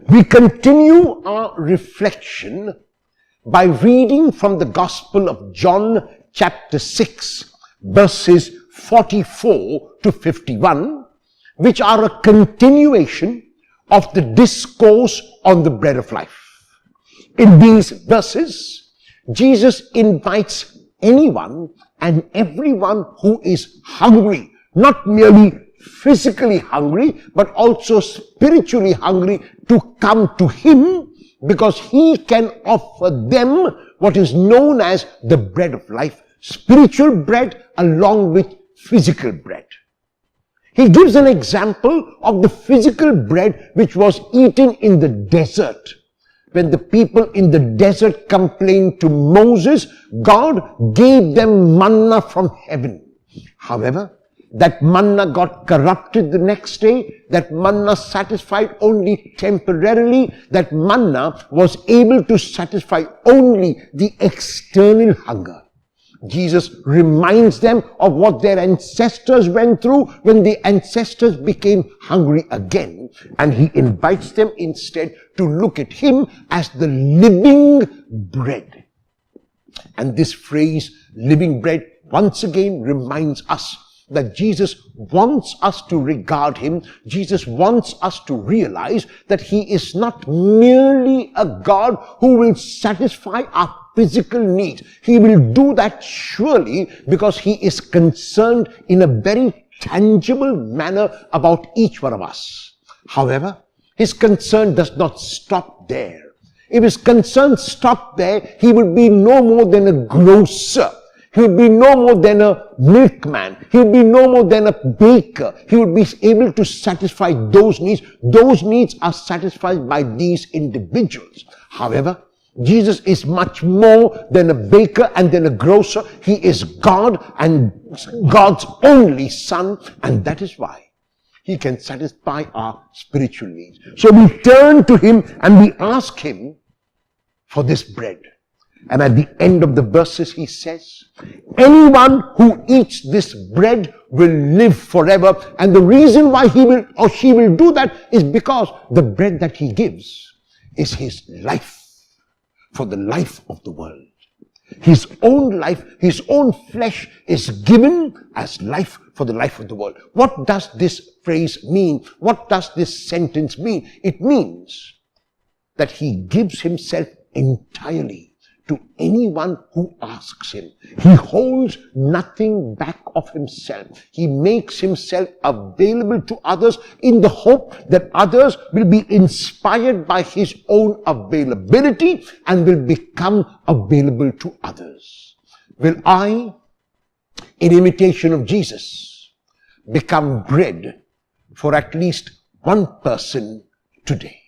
We continue our reflection by reading from the Gospel of John chapter 6 verses 44 to 51, which are a continuation of the discourse on the bread of life. In these verses, Jesus invites anyone and everyone who is hungry, not merely physically hungry, but also spiritually hungry, to come to him, because he can offer them what is known as the bread of life, spiritual bread along with physical bread. He gives an example of the physical bread which was eaten in the desert. When the people in the desert complained to Moses, God gave them manna from heaven. However, that manna got corrupted the next day. That manna satisfied only temporarily. That manna was able to satisfy only the external hunger. Jesus reminds them of what their ancestors went through when the ancestors became hungry again. And he invites them instead to look at him as the living bread. And this phrase, living bread, once again reminds us that Jesus wants us to regard him. Jesus wants us to realize that he is not merely a God who will satisfy our physical needs. He will do that surely because he is concerned in a very tangible manner about each one of us. However, his concern does not stop there. If his concern stopped there, he would be no more than a grocer. He would be no more than a milkman. He would be no more than a baker. He would be able to satisfy those needs. Those needs are satisfied by these individuals. However, Jesus is much more than a baker and than a grocer. He is God and God's only Son, and that is why he can satisfy our spiritual needs. So we turn to him and we ask him for this bread. And at the end of the verses he says, anyone who eats this bread will live forever. And the reason why he will or she will do that is because the bread that he gives is his life for the life of the world. His own life, his own flesh is given as life for the life of the world. What does this phrase mean? What does this sentence mean? It means that he gives himself entirely to anyone who asks him. He holds nothing back of himself. He makes himself available to others in the hope that others will be inspired by his own availability and will become available to others. Will I, in imitation of Jesus, become bread for at least one person today?